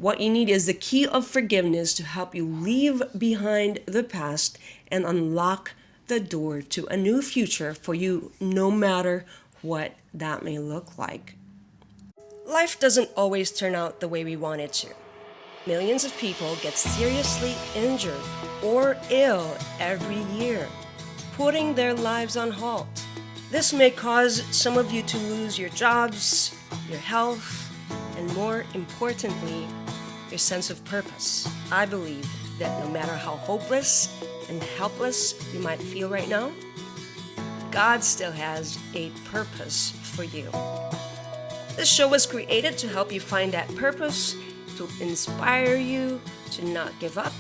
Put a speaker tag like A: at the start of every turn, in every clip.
A: What you need is the key of forgiveness to help you leave behind the past and unlock the door to a new future for you, no matter what that may look like. Life doesn't always turn out the way we want it to. Millions of people get seriously injured or ill every year, putting their lives on halt. This may cause some of you to lose your jobs, your health, and more importantly, your sense of purpose. I believe that no matter how hopeless and helpless you might feel right now, God still has a purpose for you. This show was created to help you find that purpose, to inspire you to not give up,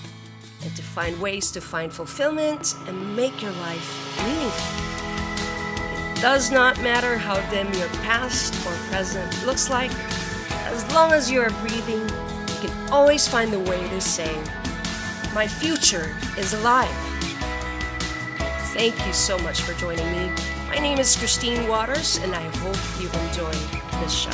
A: and to find ways to find fulfillment and make your life meaningful. It does not matter how dim your past or present looks like. As long as you are breathing, you can always find a way to say, "My future is alive." Thank you so much for joining me. My name is Christine Waters, and I hope you enjoy this show.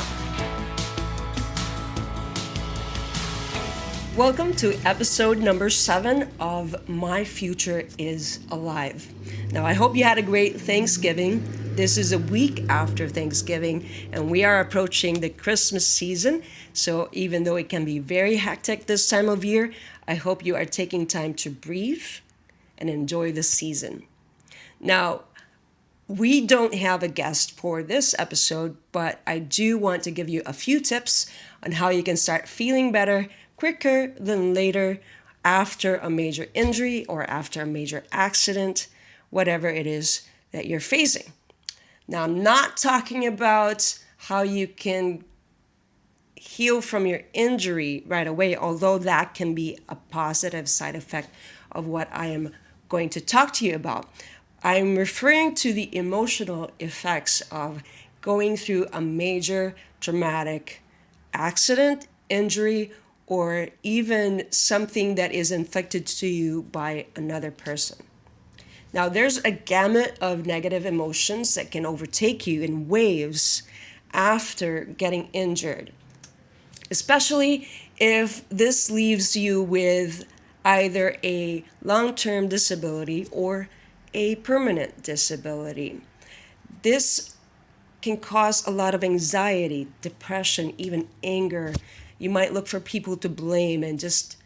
A: Welcome to episode number 7 of My Future is Alive. Now, I hope you had a great Thanksgiving. This is a week after Thanksgiving, and we are approaching the Christmas season. So even though it can be very hectic this time of year, I hope you are taking time to breathe and enjoy the season. Now, we don't have a guest for this episode, but I do want to give you a few tips on how you can start feeling better quicker than later after a major injury or after a major accident, whatever it is that you're facing. Now, I'm not talking about how you can heal from your injury right away, although that can be a positive side effect of what I am going to talk to you about. I'm referring to the emotional effects of going through a major traumatic accident, injury, or even something that is inflicted to you by another person. Now, there's a gamut of negative emotions that can overtake you in waves after getting injured, especially if this leaves you with either a long-term disability or a permanent disability. This can cause a lot of anxiety, depression, even anger. You might look for people to blame and just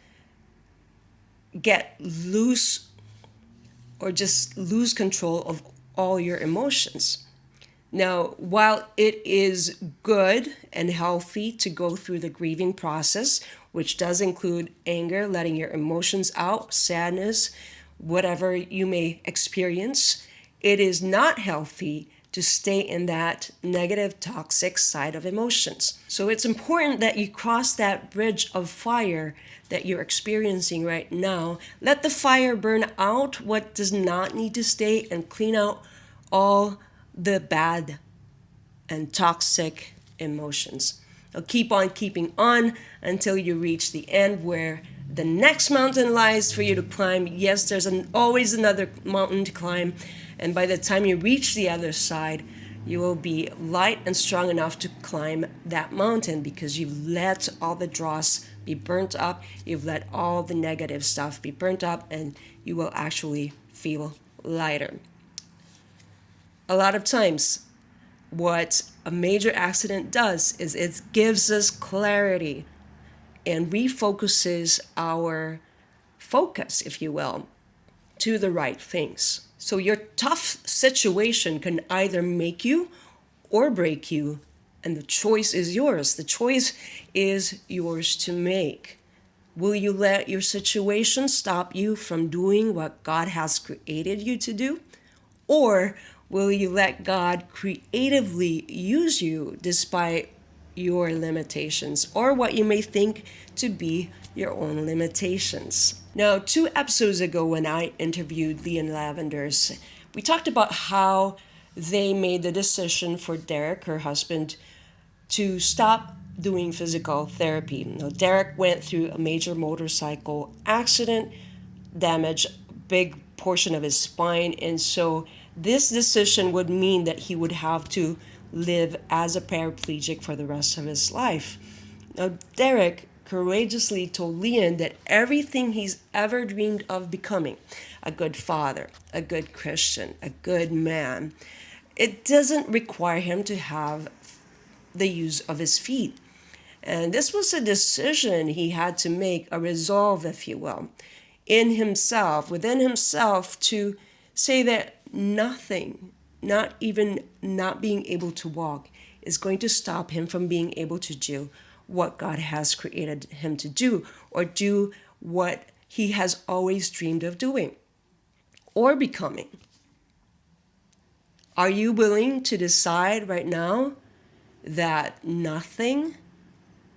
A: get loose or just lose control of all your emotions. Now, while it is good and healthy to go through the grieving process, which does include anger, letting your emotions out, sadness, whatever you may experience, it is not healthy to stay in that negative, toxic side of emotions. So it's important that you cross that bridge of fire that you're experiencing right now. Let the fire burn out what does not need to stay and clean out all the bad and toxic emotions. Now keep on keeping on until you reach the end where the next mountain lies for you to climb. Yes, there's always another mountain to climb. And by the time you reach the other side, you will be light and strong enough to climb that mountain because you've let all the dross be burnt up. You've let all the negative stuff be burnt up, and you will actually feel lighter. A lot of times, what a major accident does is it gives us clarity and refocuses our focus, if you will, to the right things. So your tough situation can either make you or break you, and the choice is yours. The choice is yours to make. Will you let your situation stop you from doing what God has created you to do? Or will you let God creatively use you despite your limitations or what you may think to be your own limitations? Now, 2 episodes ago when I interviewed Leon Lavenders, we talked about how they made the decision for Derek, her husband, to stop doing physical therapy. Now, Derek went through a major motorcycle accident, damaged a big portion of his spine, and so this decision would mean that he would have to live as a paraplegic for the rest of his life. Now, Derek courageously told Leon that everything he's ever dreamed of becoming, a good father, a good Christian, a good man, it doesn't require him to have the use of his feet. And this was a decision he had to make, a resolve, if you will, in himself, within himself, to say that nothing, not even not being able to walk, is going to stop him from being able to do what God has created him to do, or do what he has always dreamed of doing or becoming. Are you willing to decide right now that nothing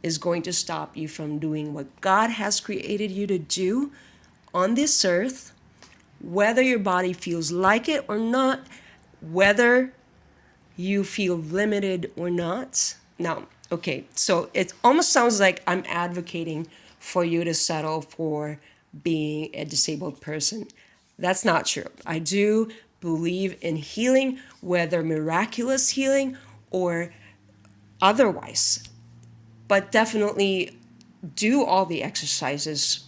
A: is going to stop you from doing what God has created you to do on this earth, whether your body feels like it or not, whether you feel limited or not? Now, okay, so it almost sounds like I'm advocating for you to settle for being a disabled person. That's not true. I do believe in healing, whether miraculous healing or otherwise. But definitely do all the exercises.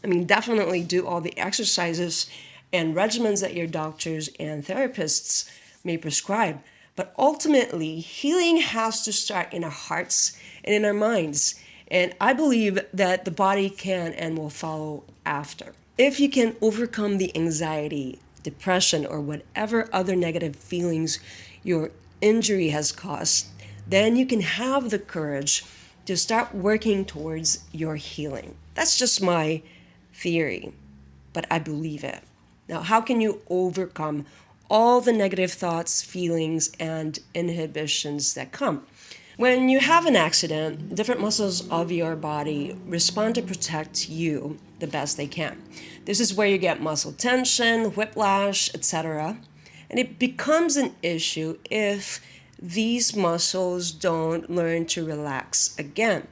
A: Definitely do all the exercises and regimens that your doctors and therapists may prescribe. But ultimately, healing has to start in our hearts and in our minds. And I believe that the body can and will follow after. If you can overcome the anxiety, depression, or whatever other negative feelings your injury has caused, then you can have the courage to start working towards your healing. That's just my theory, but I believe it. Now, how can you overcome all the negative thoughts, feelings, and inhibitions that come? When you have an accident, different muscles of your body respond to protect you the best they can. This is where you get muscle tension, whiplash, etc. And it becomes an issue if these muscles don't learn to relax again.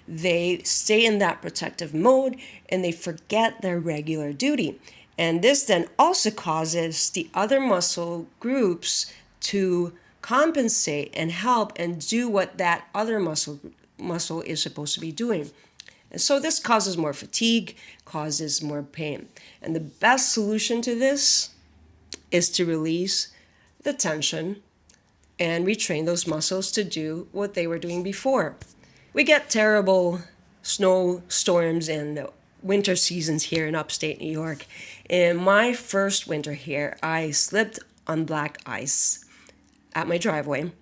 A: They stay in that protective mode and they forget their regular duty. And this then also causes the other muscle groups to compensate and help and do what that other muscle is supposed to be doing. And so this causes more fatigue, causes more pain. And the best solution to this is to release the tension and retrain those muscles to do what they were doing before. We get terrible snowstorms and winter seasons here in upstate New York. In my first winter here, I slipped on black ice at my driveway.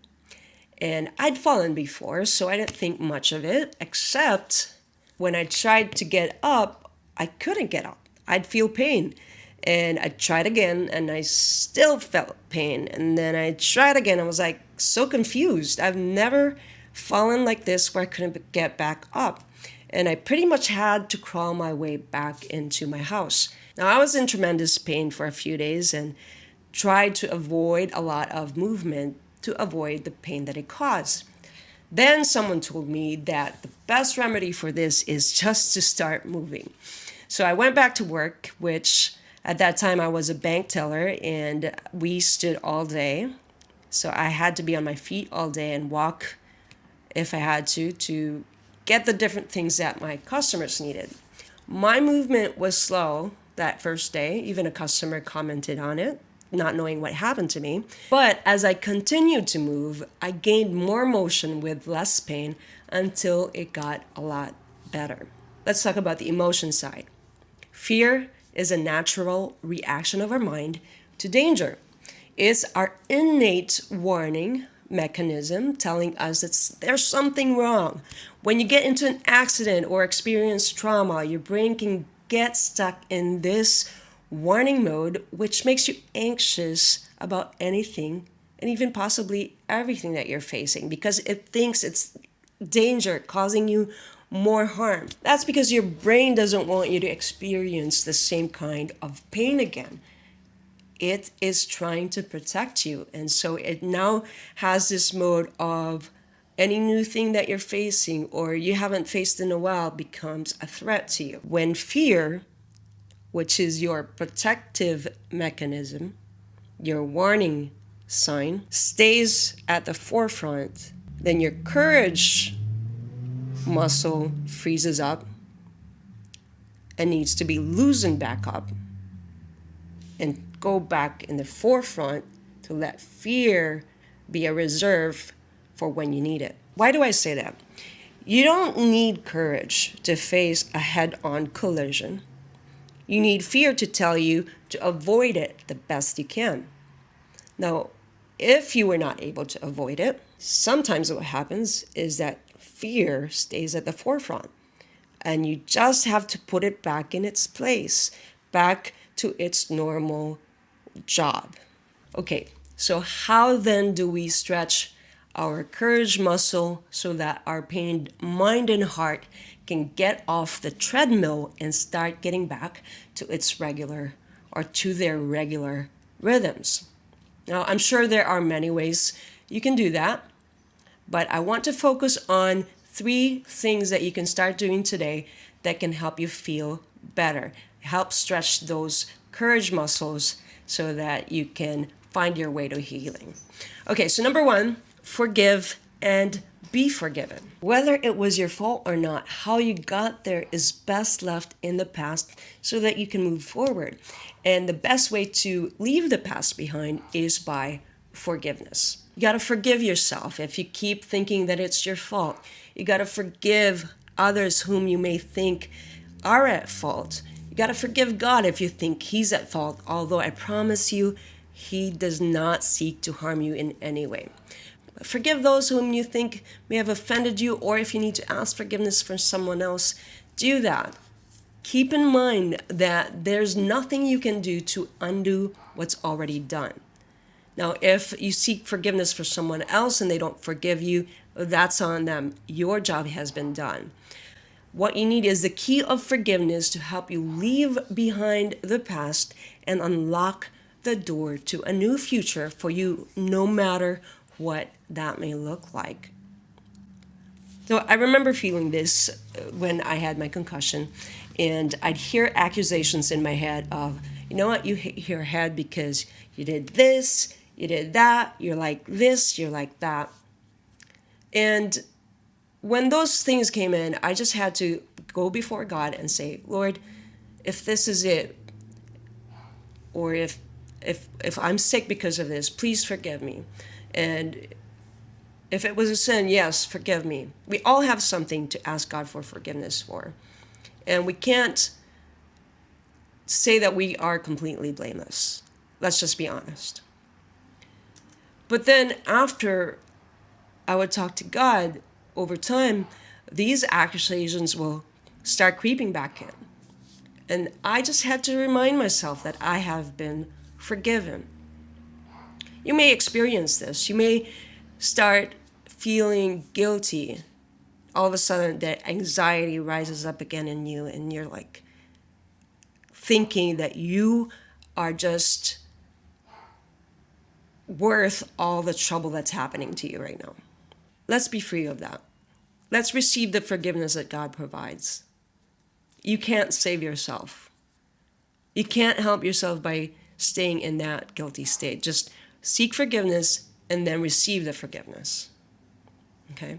A: And I'd fallen before, so I didn't think much of it, except when I tried to get up, I couldn't get up. I'd feel pain. And I tried again, and I still felt pain. And then I tried again. I was like so confused. I've never fallen like this where I couldn't get back up. And I pretty much had to crawl my way back into my house. Now, I was in tremendous pain for a few days and tried to avoid a lot of movement to avoid the pain that it caused. Then someone told me that the best remedy for this is just to start moving. So I went back to work, which at that time I was a bank teller and we stood all day. So I had to be on my feet all day and walk if I had to get the different things that my customers needed. My movement was slow that first day. Even a customer commented on it, not knowing what happened to me. But as I continued to move, I gained more motion with less pain until it got a lot better. Let's talk about the emotion side. Fear is a natural reaction of our mind to danger. It's our innate warning mechanism telling us that there's something wrong. When you get into an accident or experience trauma, your brain can get stuck in this warning mode, which makes you anxious about anything and even possibly everything that you're facing because it thinks it's danger causing you more harm. That's because your brain doesn't want you to experience the same kind of pain again. It is trying to protect you. And so it now has this mode of any new thing that you're facing or you haven't faced in a while becomes a threat to you. When fear, which is your protective mechanism, your warning sign, stays at the forefront, then your courage muscle freezes up and needs to be loosened back up and go back in the forefront to let fear be a reserve for when you need it. Why do I say that? You don't need courage to face a head-on collision. You need fear to tell you to avoid it the best you can. Now, if you were not able to avoid it, sometimes what happens is that fear stays at the forefront and you just have to put it back in its place, back to its normal job. Okay, so how then do we stretch our courage muscle so that our pained mind and heart can get off the treadmill and start getting back to its regular or to their regular rhythms? Now, I'm sure there are many ways you can do that, but I want to focus on 3 things that you can start doing today that can help you feel better, help stretch those courage muscles so that you can find your way to healing. Okay, so number 1, forgive and be forgiven. Whether it was your fault or not, how you got there is best left in the past so that you can move forward. And the best way to leave the past behind is by forgiveness. You got to forgive yourself if you keep thinking that it's your fault. You got to forgive others whom you may think are at fault. You got to forgive God if you think He's at fault, although I promise you, He does not seek to harm you in any way. Forgive those whom you think may have offended you, or if you need to ask forgiveness from someone else, do that. Keep in mind that there's nothing you can do to undo what's already done. Now, if you seek forgiveness for someone else and they don't forgive you, that's on them. Your job has been done. What you need is the key of forgiveness to help you leave behind the past and unlock the door to a new future for you, no matter what that may look like. So I remember feeling this when I had my concussion, and I'd hear accusations in my head of, you know what, you hit your head because you did this, you did that, you're like this, you're like that. And when those things came in, I just had to go before God and say, Lord, if this is it, or if I'm sick because of this, please forgive me. And if it was a sin, yes, forgive me. We all have something to ask God for forgiveness for. And we can't say that we are completely blameless. Let's just be honest. But then after I would talk to God, over time, these accusations will start creeping back in. And I just had to remind myself that I have been forgiven. You may experience this. You may start feeling guilty. All of a sudden, that anxiety rises up again in you, and you're like thinking that you are just worth all the trouble that's happening to you right now. Let's be free of that. Let's receive the forgiveness that God provides. You can't save yourself. You can't help yourself by staying in that guilty state. Just seek forgiveness and then receive the forgiveness. Okay?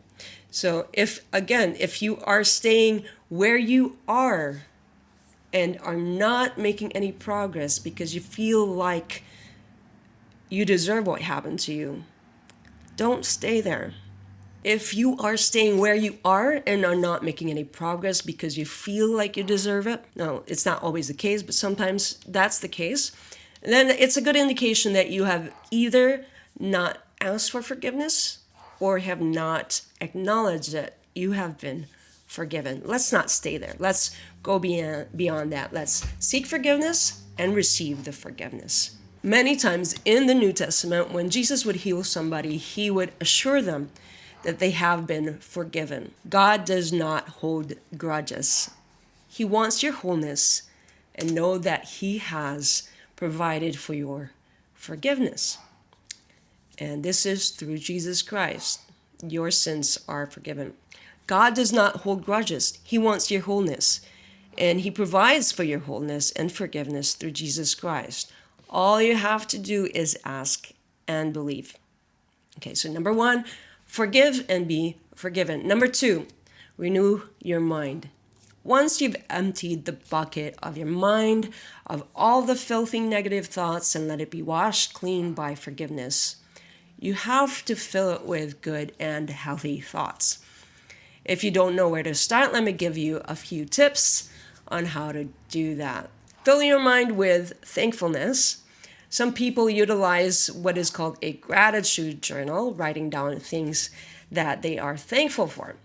A: So if you are staying where you are and are not making any progress because you feel like you deserve what happened to you, don't stay there. If you are staying where you are and are not making any progress because you feel like you deserve it, no, it's not always the case, but sometimes that's the case, then it's a good indication that you have either not asked for forgiveness or have not acknowledged that you have been forgiven. Let's not stay there. Let's go beyond that. Let's seek forgiveness and receive the forgiveness. Many times in the New Testament, when Jesus would heal somebody, He would assure them that they have been forgiven. God does not hold grudges. He wants your wholeness, and know that He has provided for your forgiveness. And this is through Jesus Christ. Your sins are forgiven. God does not hold grudges. He wants your wholeness, and He provides for your wholeness and forgiveness through Jesus Christ. All you have to do is ask and believe. Okay, so number 1, forgive and be forgiven. Number 2, Renew your mind. Once you've emptied the bucket of your mind of all the filthy negative thoughts and let it be washed clean by forgiveness, you have to fill it with good and healthy thoughts. If you don't know where to start, let me give you a few tips on how to do that. Fill your mind with thankfulness. Some people utilize what is called a gratitude journal, writing down things that they are thankful for.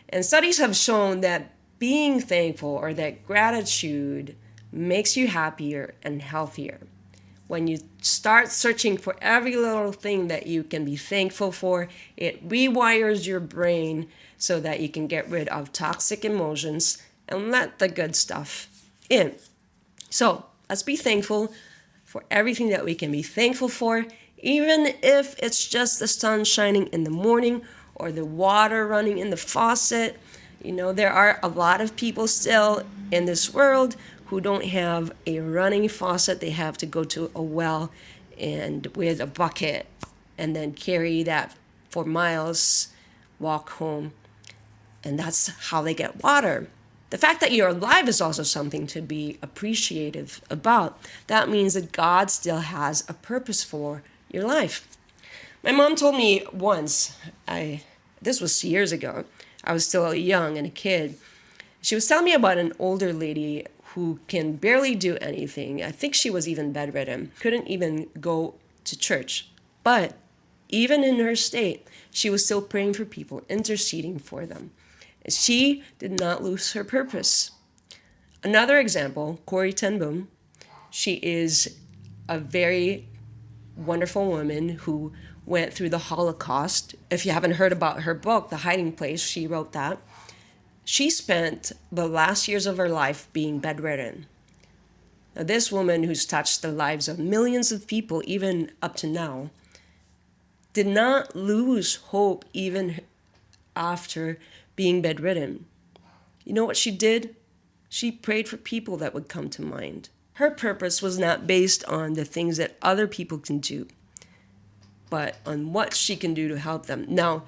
A: And studies have shown that being thankful or that gratitude makes you happier and healthier. When you start searching for every little thing that you can be thankful for, it rewires your brain so that you can get rid of toxic emotions and let the good stuff in. So let's be thankful for everything that we can be thankful for, even if it's just the sun shining in the morning or the water running in the faucet. You know, there are a lot of people still in this world who don't have a running faucet. They have to go to a well and with a bucket and then carry that for miles, walk home, and that's how they get water. The fact that you're alive is also something to be appreciative about. That means that God still has a purpose for your life. My mom told me once, this was years ago, I was still young and a kid. She was telling me about an older lady who can barely do anything. I think she was even bedridden, couldn't even go to church. But even in her state, she was still praying for people, interceding for them. She did not lose her purpose. Another example, Corrie ten Boom. She is a very wonderful woman who went through the Holocaust. If you haven't heard about her book, The Hiding Place, she wrote that. She spent the last years of her life being bedridden. Now, this woman who's touched the lives of millions of people, even up to now, did not lose hope even after being bedridden. You know what she did? She prayed for people that would come to mind. Her purpose was not based on the things that other people can do, but on what she can do to help them. Now,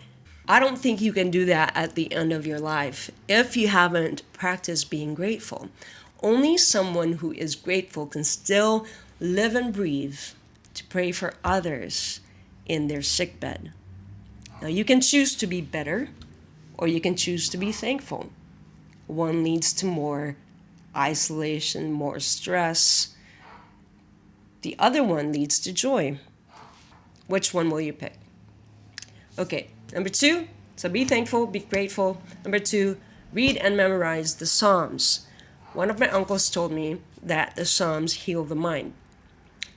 A: I don't think you can do that at the end of your life if you haven't practiced being grateful. Only someone who is grateful can still live and breathe to pray for others in their sickbed. Now, you can choose to be better, or you can choose to be thankful. One leads to more isolation, more stress. The other one leads to joy. Which one will you pick? Okay, number 2, so be thankful, be grateful. Number 2, read and memorize the Psalms. One of my uncles told me that the Psalms heal the mind.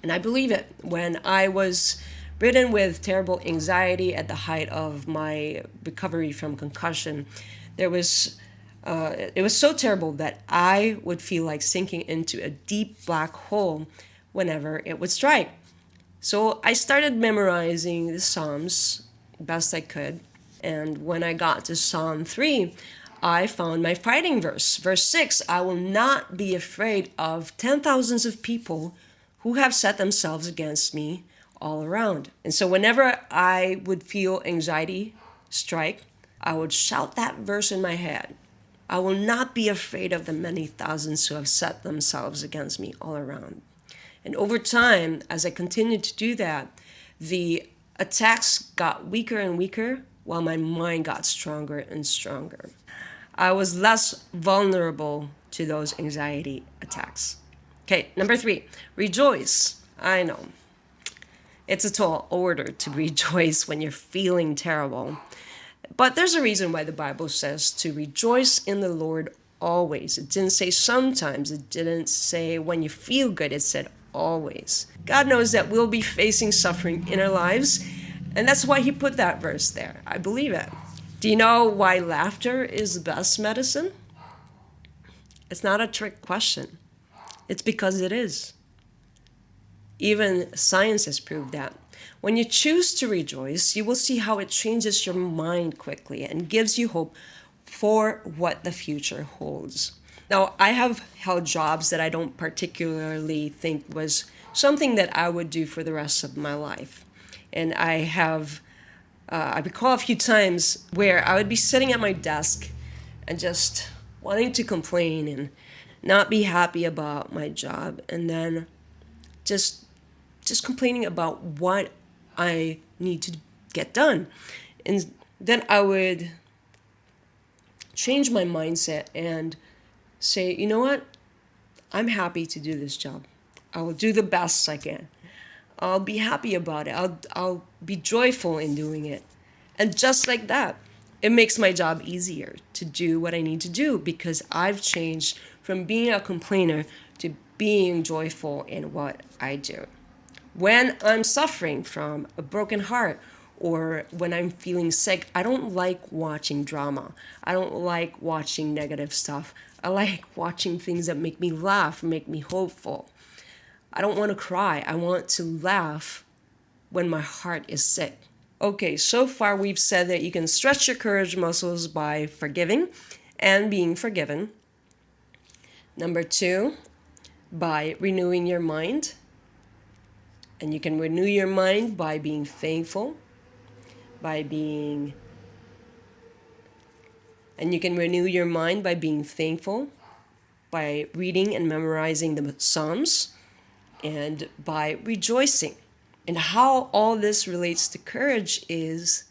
A: And I believe it. When I was ridden with terrible anxiety at the height of my recovery from concussion, it was so terrible that I would feel like sinking into a deep black hole whenever it would strike. So I started memorizing the Psalms best I could, and when I got to Psalm 3, I found my fighting verse. Verse 6, I will not be afraid of 10,000s of people who have set themselves against me all around. And so whenever I would feel anxiety strike, I would shout that verse in my head. I will not be afraid of the many thousands who have set themselves against me all around. And over time, as I continued to do that, the attacks got weaker and weaker while my mind got stronger and stronger. I was less vulnerable to those anxiety attacks. Okay, number 3, rejoice. I know. It's a tall order to rejoice when you're feeling terrible. But there's a reason why the Bible says to rejoice in the Lord always. It didn't say sometimes. It didn't say when you feel good. It said always. God knows that we'll be facing suffering in our lives, and that's why he put that verse there. I believe it. Do you know why laughter is the best medicine? It's not a trick question. It's because it is. Even science has proved that. When you choose to rejoice, you will see how it changes your mind quickly and gives you hope for what the future holds. Now, I have held jobs that I don't particularly think was something that I would do for the rest of my life. And I recall a few times where I would be sitting at my desk and just wanting to complain and not be happy about my job, and then just just complaining about what I need to get done. And then I would change my mindset and say, you know what? I'm happy to do this job. I will do the best I can. I'll be happy about it. I'll be joyful in doing it. And just like that, it makes my job easier to do what I need to do because I've changed from being a complainer to being joyful in what I do. When I'm suffering from a broken heart or when I'm feeling sick, I don't like watching drama. I don't like watching negative stuff. I like watching things that make me laugh, make me hopeful. I don't want to cry. I want to laugh when my heart is sick. Okay, so far we've said that you can stretch your courage muscles by forgiving and being forgiven. Number 2, by renewing your mind. And you can renew your mind by being thankful, and you can renew your mind by being thankful, by reading and memorizing the Psalms, and by rejoicing. And how all this relates to courage is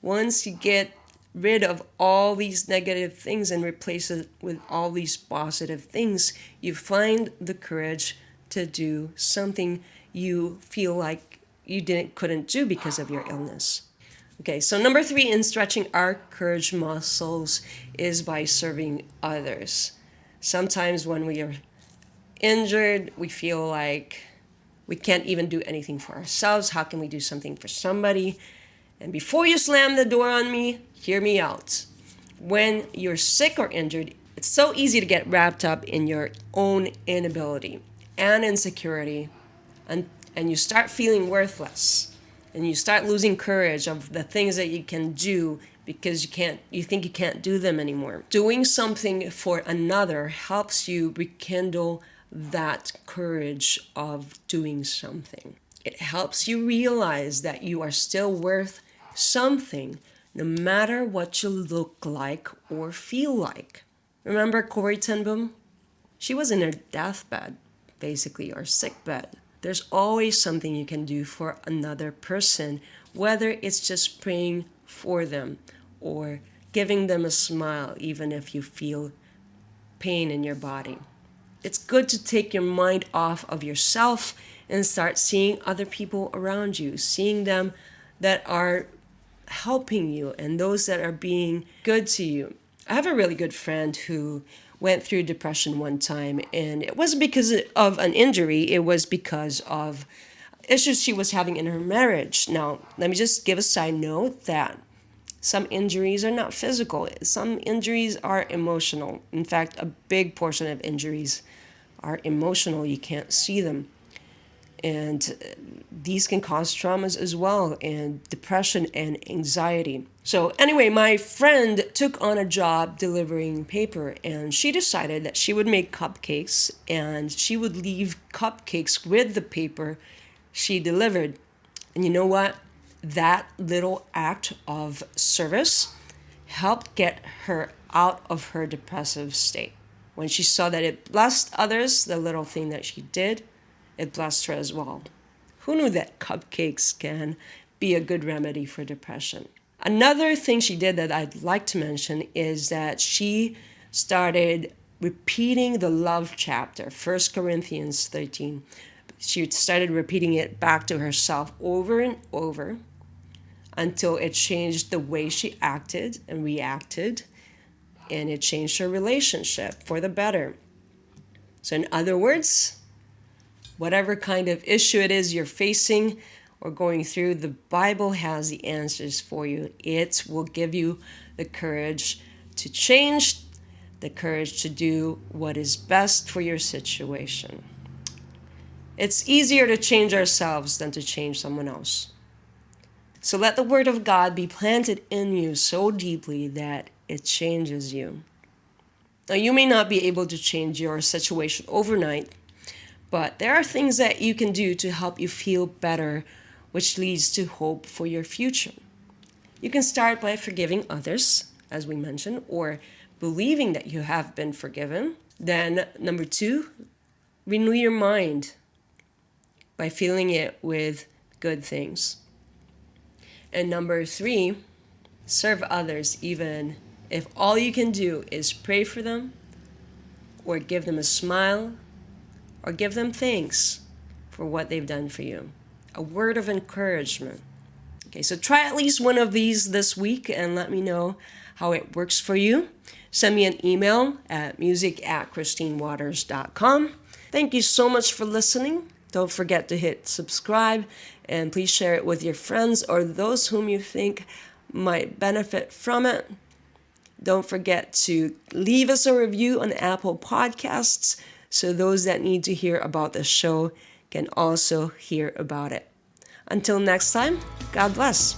A: once you get rid of all these negative things and replace it with all these positive things, you find the courage to do something you feel like you couldn't do because of your illness. Okay, so number 3 in stretching our courage muscles is by serving others. Sometimes when we are injured, we feel like we can't even do anything for ourselves. How can we do something for somebody? And before you slam the door on me, hear me out. When you're sick or injured, it's so easy to get wrapped up in your own inability and insecurity, and you start feeling worthless, and you start losing courage of the things that you can do because you think you can't do them anymore. Doing something for another helps you rekindle that courage of doing something. It helps you realize that you are still worth something, no matter what you look like or feel like. Remember Corrie ten Boom? She was in her deathbed, basically, or sick bed. There's always something you can do for another person, whether it's just praying for them or giving them a smile, even if you feel pain in your body. It's good to take your mind off of yourself and start seeing other people around you, seeing them that are helping you and those that are being good to you. I have a really good friend who went through depression one time, and it wasn't because of an injury, it was because of issues she was having in her marriage. Now, let me just give a side note that some injuries are not physical. Some injuries are emotional. In fact, a big portion of injuries are emotional. You can't see them. And these can cause traumas as well, and depression and anxiety. So anyway, my friend took on a job delivering paper, and she decided that she would make cupcakes and she would leave cupcakes with the paper she delivered. And you know what? That little act of service helped get her out of her depressive state. When she saw that it blessed others, the little thing that she did, it blessed her as well. Who knew that cupcakes can be a good remedy for depression? Another thing she did that I'd like to mention is that she started repeating the love chapter, 1 Corinthians 13. She started repeating it back to herself over and over until it changed the way she acted and reacted, and it changed her relationship for the better. So in other words, whatever kind of issue it is you're facing or going through, the Bible has the answers for you. It will give you the courage to change, the courage to do what is best for your situation. It's easier to change ourselves than to change someone else. So let the Word of God be planted in you so deeply that it changes you. Now, you may not be able to change your situation overnight, but there are things that you can do to help you feel better, which leads to hope for your future. You can start by forgiving others, as we mentioned, or believing that you have been forgiven. Then number 2, renew your mind by filling it with good things. And number 3, serve others even if all you can do is pray for them or give them a smile or give them thanks for what they've done for you. A word of encouragement. Okay, so try at least one of these this week and let me know how it works for you. Send me an email at music@christinewaters.com. Thank you so much for listening. Don't forget to hit subscribe and please share it with your friends or those whom you think might benefit from it. Don't forget to leave us a review on Apple Podcasts so those that need to hear about the show can also hear about it. Until next time, God bless.